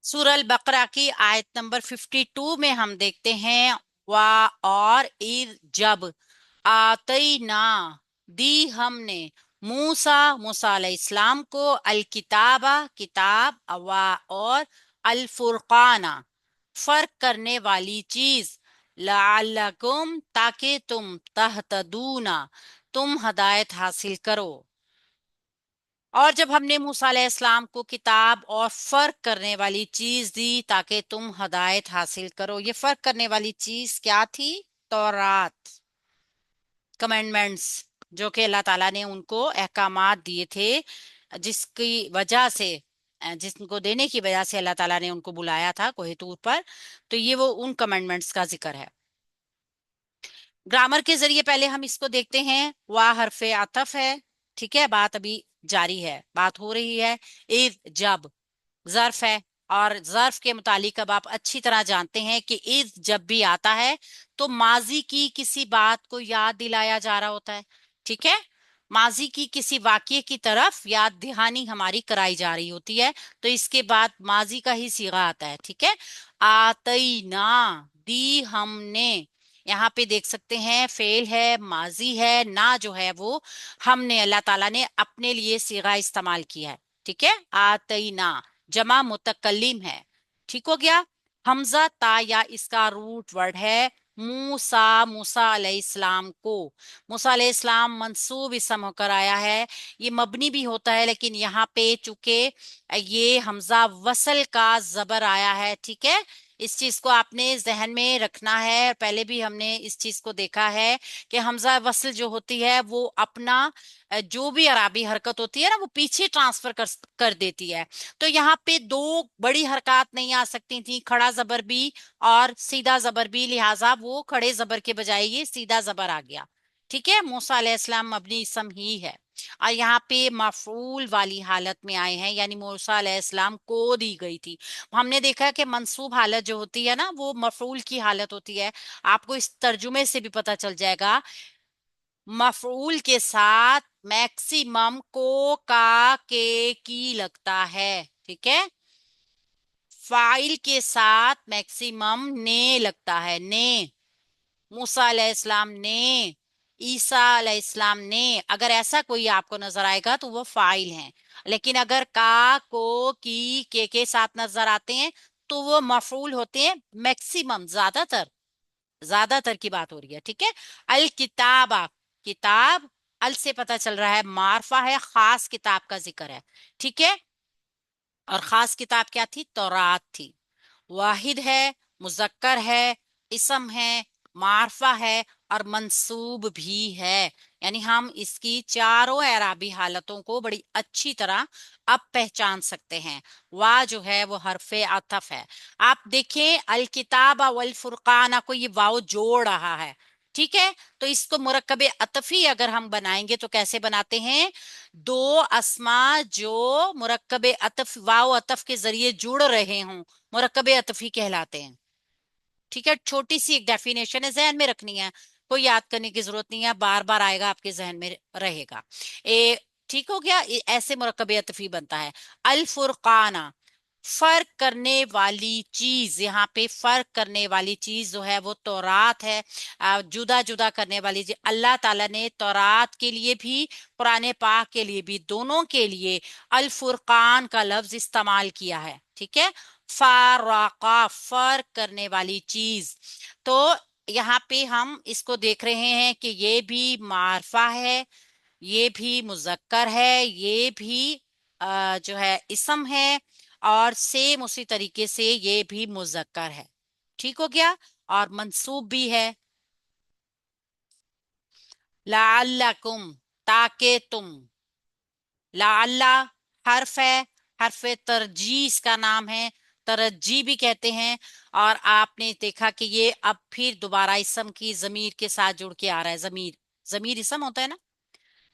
सूरह अल बकरा की आयत नंबर 52 में हम देखते हैं, वा और ईद जब आतईना दी हमने मूसा मूसा अलैहिस्सलाम को अल किताबा किताब, वा और अल फुरकाना फर्क करने वाली चीज, लअल्लकुम ताकि तुम तहतदूना तुम हदायत हासिल करो। और जब हमने मूसा अलैहिस्सलाम को किताब और फर्क करने वाली चीज दी ताकि तुम हदायत हासिल करो, ये फर्क करने वाली चीज क्या थी? तौरात, कमेंडमेंट्स, जो कि अल्लाह ताला ने उनको अहकामात दिए थे, जिसकी वजह से जिसको देने की वजह से अल्लाह ताला ने उनको बुलाया था कोहे तूर पर। तो ये वो उन कमेंडमेंट्स का जिक्र है। ग्रामर के जरिए पहले हम इसको देखते हैं। वाह हरफे आतफ है, ठीक है, बात अभी जारी है, बात हो रही है। इज जब जर्फ है, और जर्फ के मुतालिक अब आप अच्छी तरह जानते हैं कि इज जब भी आता है तो माजी की किसी बात को याद दिलाया जा रहा होता है, ठीक है। माजी की किसी वाक्य की तरफ याद दहानी हमारी कराई जा रही होती है, तो इसके बाद माजी का ही सीगा आता है, ठीक है। आतईना, दी हमने, यहाँ पे देख सकते हैं फेल है, माजी है, ना जो है वो हमने, अल्लाह ताला ने अपने लिए सीगा इस्तेमाल किया है, ठीक है। आतईना जमा मुतकल्लिम है, ठीक हो गया। हमजा ता या इसका रूट वर्ड है मूसा, मूसा अलैहिस्सलाम को। मूसा अलैहिस्सलाम मंसूब इसम होकर आया है, ये मबनी भी होता है, लेकिन यहाँ पे चूंकि ये हमजा वसल का जबर आया है, ठीक है। इस चीज को आपने जहन में रखना है, पहले भी हमने इस चीज को देखा है कि हमजा वसल जो होती है वो अपना जो भी अराबी हरकत होती है ना वो पीछे ट्रांसफर कर देती है। तो यहाँ पे दो बड़ी हरकत नहीं आ सकती थी, खड़ा जबर भी और सीधा जबर भी, लिहाजा वो खड़े जबर के बजाय ये सीधा जबर आ गया, ठीक है। मूसा अलैहिस्सलाम मबनी इसम ही है, और यहाँ पे मफूल वाली हालत में आए हैं, यानी मूसा अलैहिस्सलाम को दी गई थी। हमने देखा है कि मंसूब हालत जो होती है ना वो मफूल की हालत होती है। आपको इस तर्जुमे से भी पता चल जाएगा, मफऊल के साथ मैक्सिमम को, का, के, की लगता है, ठीक है। फाइल के साथ मैक्सिमम ने लगता है, ने। मूसा अलैहिस्सलाम ने, ईसा अलैहिस्सलाम ने, अगर ऐसा कोई आपको नजर आएगा तो वो फाइल हैं। लेकिन अगर का, को, की, के साथ नजर आते हैं तो वो मफऊल होते हैं, मैक्सिमम, ज्यादातर, ज्यादातर की बात हो रही है, ठीक है। अल किताबा, किताब, अल से पता चल रहा है मारफा है, खास किताब का जिक्र है, ठीक है। और खास किताब क्या थी? तौरात थी। वाहिद है, मुजक्कर है, इसम है, मारफा है और मंसूब भी है। यानी हम इसकी चारों एराबी हालतों को बड़ी अच्छी तरह अब पहचान सकते हैं। वाह जो है वो हरफे अतफ है। आप देखें अल किताब वल फुरकाना को ये वाव जोड़ रहा है, ठीक है। तो इसको मुरक्कबे अतफी अगर हम बनाएंगे तो कैसे बनाते हैं? दो अस्मा जो मुरक्कबे अतफ वाव अतफ के जरिए जुड़ रहे हों, मुरक्कबे अतफी कहलाते हैं, ठीक है। छोटी सी एक डेफिनेशन है, जहन में रखनी है, कोई याद करने की जरूरत नहीं है, बार बार आएगा आपके जहन में रहेगा। ए ठीक हो गया, ऐसे मुरक्कबे अतफी बनता है। अल फुरकाना, फर्क करने वाली चीज, यहाँ पे फर्क करने वाली चीज जो है वो तौरात है। जुदा जुदा करने वाली चीज, अल्लाह ताला ने तौरात के लिए भी कुरान पाक के लिए भी, दोनों के लिए अल फुरकान का लफ्ज इस्तेमाल किया है, ठीक है। फाराका, फर्क करने वाली चीज। तो यहाँ पे हम इसको देख रहे हैं कि ये भी मारफा है, ये भी मुजक्कर है, ये भी जो है इसम है, और सेम उसी तरीके से ये भी मुजक्कर है, ठीक हो गया। और मंसूब भी है, लाअल्लकुम, ताके तुम। लाअल्ला हर्फ है, हर्फ तरजीह इसका नाम है, तरजी भी कहते हैं। और आपने देखा कि ये अब फिर दोबारा इसम की जमीर के साथ जुड़ के आ रहा है, जमीर, जमीर इसम होता है ना,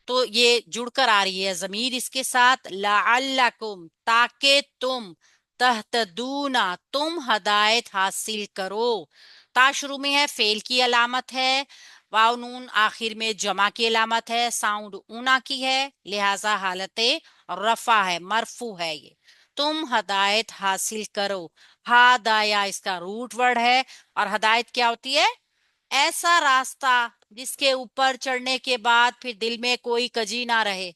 तो ये जुड़कर आ रही है जमीर इसके साथ। लअल्लकुम, ताकि तुम, तहतदूना तुम हदायत हासिल करो। ता शुरू में है, फेल की अलामत है, वाव नून आखिर में जमा की अलामत है, साउंड ऊना की है, लिहाजा हालत रफा है, मरफू है ये। तुम हदायत हासिल करो। हादाया इसका रूट वर्ड है, और हदायत क्या होती है? ऐसा रास्ता जिसके ऊपर चढ़ने के बाद फिर दिल में कोई कजी ना रहे,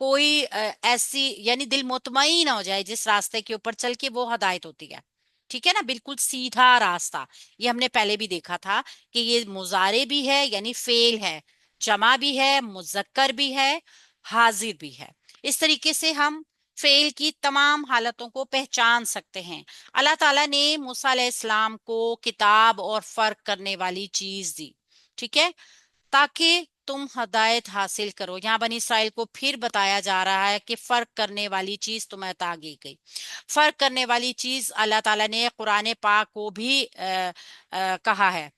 कोई ऐसी, यानी दिल मुतमईन हो जाए जिस रास्ते के ऊपर चल के, वो हदायत होती है। ठीक है ना, बिल्कुल सीधा रास्ता। ये हमने पहले भी देखा था कि ये मुजारे भी है यानी फेल है, जमा भी है, मुजक्कर भी है, हाजिर भी है। इस तरीके से हम फेल की तमाम हालतों को पहचान सकते हैं। अल्लाह ताला ने मूसा अलैहिस्सलाम को किताब और फर्क करने वाली चीज दी, ठीक है, ताकि तुम हदायत हासिल करो। यहाँ बनी इसराइल को फिर बताया जा रहा है कि फर्क करने वाली चीज तुम्हें अता की गई। फर्क करने वाली चीज अल्लाह ताला ने कुरान पाक को भी कहा है।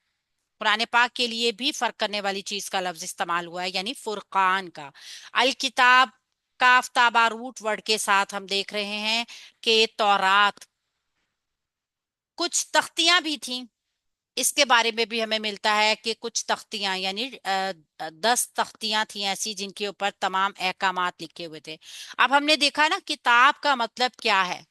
कुरान पाक के लिए भी फर्क करने वाली चीज का लफ्ज इस्तेमाल हुआ है, यानी फुरकान का। अल किताब काफ ताबा रूट वर्ड के साथ हम देख रहे हैं कि तौरात कुछ तख्तियां भी थीं। इसके बारे में भी हमें मिलता है कि कुछ तख्तियां यानी 10 तख्तियां थी ऐसी जिनके ऊपर तमाम अहकामात लिखे हुए थे। अब हमने देखा ना किताब का मतलब क्या है।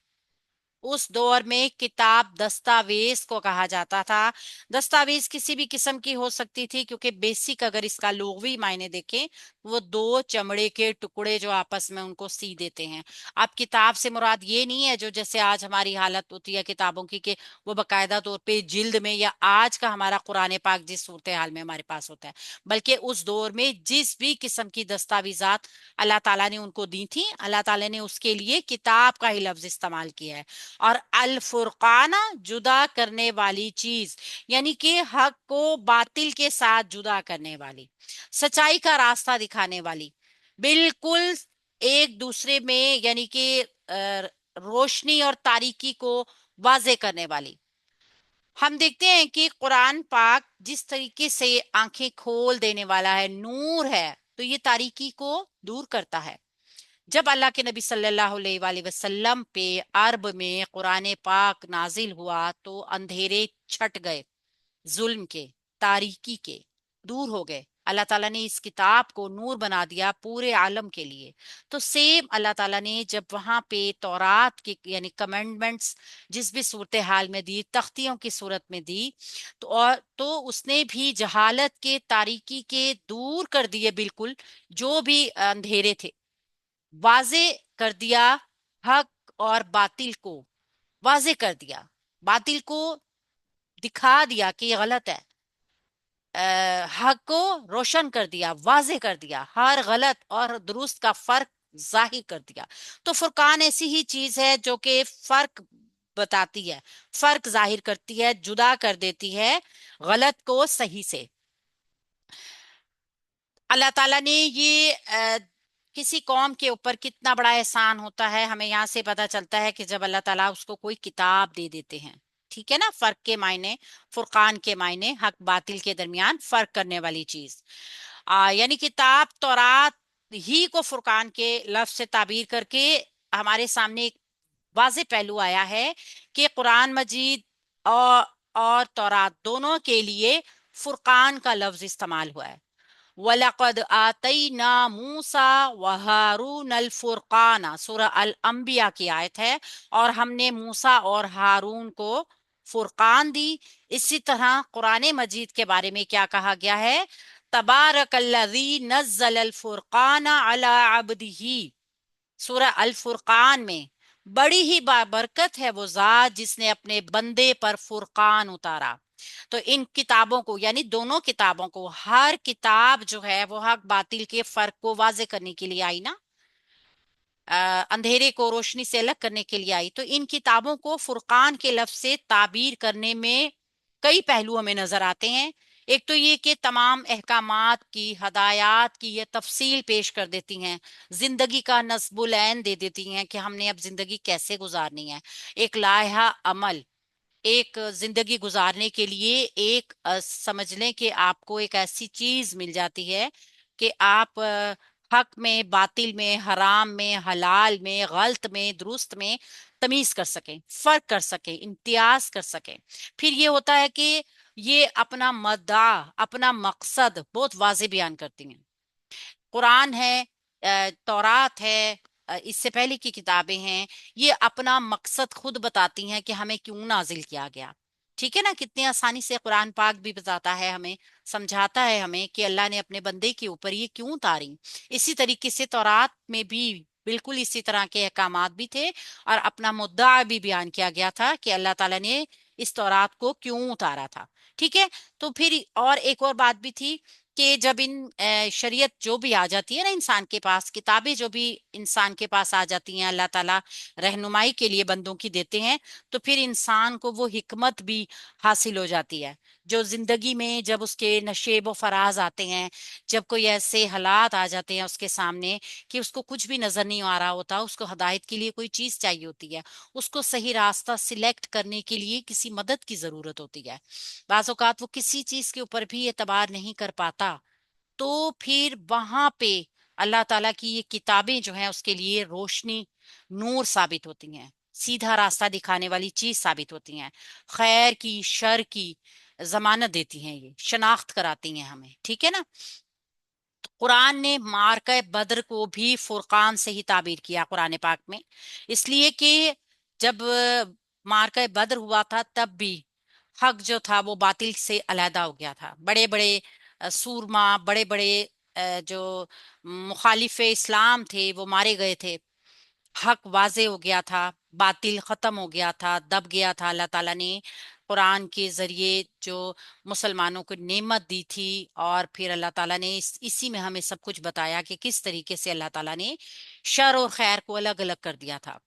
उस दौर में किताब दस्तावेज को कहा जाता था। दस्तावेज किसी भी किस्म की हो सकती थी, क्योंकि बेसिक अगर इसका लुग़वी मायने देखें, वो दो चमड़े के टुकड़े जो आपस में उनको सी देते हैं। अब किताब से मुराद ये नहीं है जो जैसे आज हमारी हालत होती है किताबों की, कि वो बाकायदा तौर पे जिल्द में, या आज का हमारा कुरान पाक जिस सूरत हाल में हमारे पास होता है, बल्कि उस दौर में जिस भी किस्म की दस्तावेजात अल्लाह ताला ने उनको दी थी, अल्लाह ताला ने उसके लिए किताब का ही लफ्ज इस्तेमाल किया है। और अल फुरकाना जुदा करने वाली चीज, यानी कि हक को बातिल के साथ जुदा करने वाली, सच्चाई का रास्ता दिखाने वाली, बिल्कुल एक दूसरे में यानी कि रोशनी और तारीकी को वाजे करने वाली। हम देखते हैं कि कुरान पाक जिस तरीके से आंखें खोल देने वाला है, नूर है, तो ये तारीकी को दूर करता है। जब अल्लाह के नबी सल्लल्लाहु अलैहि वसल्लम पे अरब में कुरान पाक नाजिल हुआ तो अंधेरे छट गए, जुल्म के, तारीकी के दूर हो गए। अल्लाह ताला ने इस किताब को नूर बना दिया पूरे आलम के लिए। तो सेम अल्लाह ताला ने जब वहां पे तौरात की यानी कमेंडमेंट्स जिस भी सूरत हाल में दी, तख्तियों की सूरत में दी, तो उसने भी जहालत के, तारीकी के दूर कर दिए, बिल्कुल जो भी अंधेरे थे, वाजे कर दिया। हक और बातिल को वाजे कर दिया, बातिल को दिखा दिया कि ये गलत है। हक को रोशन कर दिया, वाजे कर दिया, हर गलत और दुरुस्त का फर्क जाहिर कर दिया। तो फुरकान ऐसी ही चीज है जो कि फर्क बताती है, फर्क जाहिर करती है, जुदा कर देती है गलत को सही से। अल्लाह ताला ने ये किसी कौम के ऊपर कितना बड़ा एहसान होता है, हमें यहाँ से पता चलता है कि जब अल्लाह ताला उसको कोई किताब दे देते हैं, ठीक है ना, फर्क के मायने, फुरकान के मायने हक बातिल के दरमियान फर्क करने वाली चीज। यानी किताब तौरात ही को फुरकान के लफ्ज से ताबीर करके हमारे सामने एक वाज़ेह पहलू आया है कि कुरान मजीद और तौरात दोनों के लिए फुरकान का लफ्ज इस्तेमाल हुआ है। वलक़द आतैना मूसा व हारून अल फुरकाना, सूरह अल अंबिया की आयत है। और हमने मूसा और हारून को फुरकान दी। इसी तरह कुरान मजीद के बारे में क्या कहा गया है? तबारकल्लज़ी नज़्ज़ल अल फुरकाना अला अब्दिही, सूरह अल फुरकान में बड़ी ही बाबरकत है वो जात जिसने अपने बंदे पर फुरकान उतारा। तो इन किताबों को यानी दोनों किताबों को, हर किताब जो है वो हक बातिल के फर्क को वाजे करने के लिए आई ना, अंधेरे को रोशनी से अलग करने के लिए आई। तो इन किताबों को फुरकान के लफ्ज से ताबीर करने में कई पहलू हमें नजर आते हैं। एक तो ये कि तमाम अहकामात की, हदायत की ये तफसील पेश कर देती हैं, जिंदगी का नस्बुल ऐन दे देती हैं कि हमने अब जिंदगी कैसे गुजारनी है। एक लायहा अमल, एक जिंदगी गुजारने के लिए एक समझ लें कि आपको एक ऐसी चीज मिल जाती है कि आप हक में, बातिल में, हराम में, हलाल में, गलत में, दुरुस्त में तमीज कर सकें, फर्क कर सकें, इम्तियाज कर सकें। फिर ये होता है कि ये अपना मद्दा, अपना मकसद बहुत वाज़ेह बयान करती हैं। कुरान है, तौरात है, اس سے پہلے کی کتابیں ہیں، یہ اپنا مقصد خود بتاتی ہیں کہ ہمیں کیوں نازل کیا گیا. ٹھیک ہے نا، کتنی آسانی سے قرآن پاک بھی بتاتا ہے ہمیں، سمجھاتا ہے ہمیں کہ اللہ نے اپنے بندے کے اوپر یہ کیوں اتاری. اسی طریقے سے تورات میں بھی بالکل اسی طرح کے احکامات بھی تھے، اور اپنا مدعا بھی بیان کیا گیا تھا کہ اللہ تعالیٰ نے اس تورات کو کیوں اتارا تھا. ٹھیک ہے. تو پھر اور ایک اور بات بھی تھی کہ جب شریعت جو بھی آ جاتی ہے نا انسان کے پاس، کتابیں جو بھی انسان کے پاس آ جاتی ہیں، اللہ تعالیٰ رہنمائی کے لیے بندوں کی دیتے ہیں، تو پھر انسان کو وہ حکمت بھی حاصل ہو جاتی ہے جو زندگی میں جب اس کے نشیب و فراز آتے ہیں، جب کوئی ایسے حالات آ جاتے ہیں اس کے سامنے کہ اس کو کچھ بھی نظر نہیں آ رہا ہوتا، اس کو ہدایت کے لیے کوئی چیز چاہیے ہوتی ہے، اس کو صحیح راستہ سلیکٹ کرنے کے لیے کسی مدد کی ضرورت ہوتی ہے. بعض اوقات وہ کسی چیز کے اوپر بھی اعتبار نہیں کر پاتا، تو پھر وہاں پہ اللہ تعالیٰ کی یہ کتابیں جو ہیں اس کے لیے روشنی، نور ثابت ہوتی ہیں، سیدھا راستہ دکھانے والی چیز ثابت ہوتی ہیں، خیر کی شر کی ضمانت دیتی ہیں، یہ شناخت کراتی ہیں ہمیں. ٹھیک ہے نا. قرآن نے معرکہ بدر کو بھی فرقان سے ہی تعبیر کیا قرآن پاک میں، اس لیے کہ جب معرکہ بدر ہوا تھا تب بھی حق جو تھا وہ باطل سے علیحدہ ہو گیا تھا. بڑے بڑے سورما، بڑے بڑے جو مخالف اسلام تھے وہ مارے گئے تھے، حق واضح ہو گیا تھا، باطل ختم ہو گیا تھا، دب گیا تھا. اللہ تعالیٰ نے قرآن کے ذریعے جو مسلمانوں کو نعمت دی تھی، اور پھر اللہ تعالیٰ نے اسی میں ہمیں سب کچھ بتایا کہ کس طریقے سے اللہ تعالیٰ نے شر اور خیر کو الگ الگ کر دیا تھا.